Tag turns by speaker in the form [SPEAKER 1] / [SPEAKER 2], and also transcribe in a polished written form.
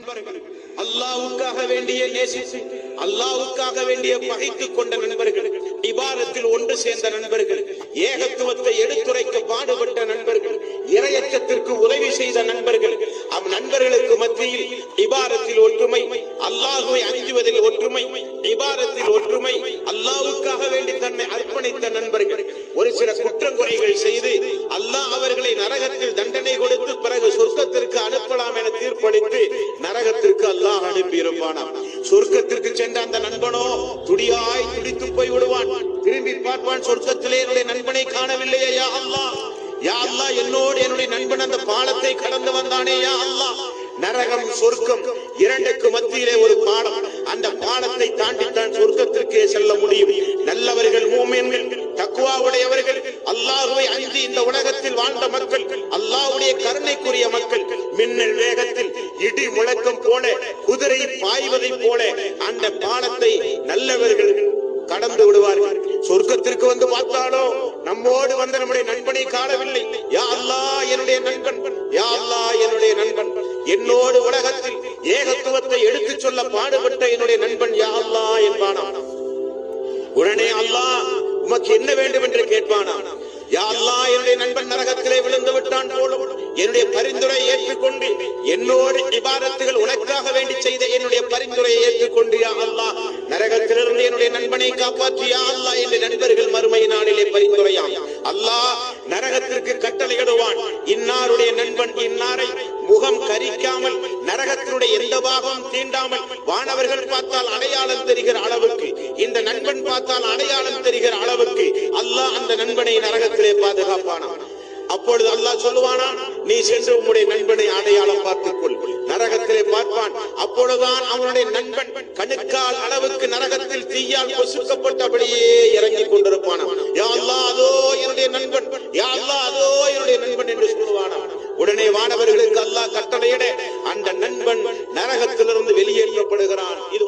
[SPEAKER 1] நண்பர்கள், அல்லாஹ்வுக்காக வேண்டிய நேசித்து அல்லாஹ்வுக்காக வேண்டிய பகைத்துக் கொண்ட நண்பர்கள், இபாதத்தில் ஒன்று சேர்ந்த நண்பர்கள், ஏகத்துவத்தை எடுத்துரைக்க பாடுபட்ட நண்பர்கள், இறையச்சத்திற்கு உதவி செய்த நண்பர்கள், நண்பர்களுக்கு மத்தியில் இபாதத்தில் ஒற்றுமை, அல்லாஹ்வை அஞ்சுவதில் ஒற்றுமை, இபாதத்தில் ஒற்றுமை, அல்லாஹ்வுக்காக வேண்டி தன்னை அர்ப்பணித்த நண்பர்கள் ஒரு சில குற்றங்குறைகள் செய்து அல்லாஹ் அவர்களை நரகத்தில் தண்டனை கொடுத்து பிறகு சொர்க்கத்திற்கு அனுப்பலாம் என தீர்ப்பளித்து நரகத்திற்கு அல்லாஹ் அனுப்பி இருப்பானாம். சொர்க்கத்திற்கு சென்ற அந்த நண்பனோ துடியாய் துடித்து போய் விடுவான். திரும்பி பார்ப்பான், சொர்க்கத்திலே என்னுடைய நண்பனை காணவில்லையே யா அல்லாஹ், யா அல்லாஹ் என்னோடு என்னுடைய நண்பன் அந்த பாலத்தை கடந்து வந்தானே யா அல்லாஹ். நரகம் சொர்க்கம் இரண்டுக்கு மத்தியிலே ஒரு பாலம், அந்த பாலத்தை தாண்டித்தான் சொர்க்கத்திற்கே செல்ல முடியும். நல்லவர்கள், மூமின்கள், தக்வாவுடையவர்கள், அல்லாஹ்வை அஞ்சி இந்த உலகத்தில் வாழ்ந்த மக்கள், அல்லாஹ்வுடைய கருணைக்குரிய மக்கள், மின்னல் வேகத்தில் இடி முழக்கம் போல குதிரை பாய்வதை போல அந்த பாலத்தை நல்லவர்கள் கடந்து விடுவார்கள். சொர்க்கத்திற்கு வந்து பார்த்தாலோ நம்மோடு வந்த நம்முடைய நண்பனை காணவில்லை. யா அல்லாஹ் என்னுடைய நண்பன், யா அல்லாஹ் என்னுடைய நண்பன், என்னோடு உலகத்தில் ஏகத்துவத்தை எடுத்துச் சொல்ல பாடுபட்ட என்னுடைய நண்பன் யா அல்லாஹ் என்பானாம். உடனே அல்லாஹ் உமக்கு என்ன வேண்டும் என்று கேட்பானா. யா அல்லாஹ் என்னுடைய நண்பன் நரகத்திலே விழுந்து விட்டான் போலும் என்னுடைய பரிந்துரை ஏற்றுக்கொண்டு என்னோடு இபாதத்துகள் உனக்காக வேண்டி செய்த என்னுடைய பரிந்துரையை ஏற்றுக்கொண்டு யா அல்லாஹ் நரகத்திலிருந்து என்னுடைய நண்பனை காப்பாற்றி யா அல்லாஹ் என்ற நண்பர்கள் மறுமை நாளிலே பரிந்துரையாம். அல்லாஹ் நரகத்திற்கு கட்டளையிடுவான், இன்னாருடைய நண்பன் இன்னாரை முகம் கரிக்காமல் நரகத்தினுடைய எந்த பாகம் தீண்டாமல் வானவர்கள் பார்த்தால் அடையாளம் தெரிகிற அளவுக்கு, இந்த நண்பன் பார்த்தால் அடையாளம் தெரிகிற அளவுக்கு அல்லாஹ் அந்த நண்பனை நரகத்திலே பாதுகாப்பானான். அப்பொழுது அல்லாஹ் சொல்லுவானா, நீ சென்று உன்னுடைய நண்பனை அடையாளம் பார்த்துக்கொள். நரகத்திலே பார்ப்பான். அப்பொழுதுதான் அவனுடைய நண்பன் கணுக்கால் அளவுக்கு நரகத்தில் தீயால் பொசுக்கப்பட்டபடியே இறங்கிக் கொண்டிருப்பானா. யா அல்லாஹ் அதோ என்னுடைய நண்பன், யா அல்லாஹ் அதோ என்னுடைய நண்பன் என்று சொல்லுவானா. உடனே வானவர்களுக்கு அல்லாஹ் கட்டளையிட அந்த நண்பன் நரகத்திலிருந்து வெளியேற்றப்படுகிறான். இது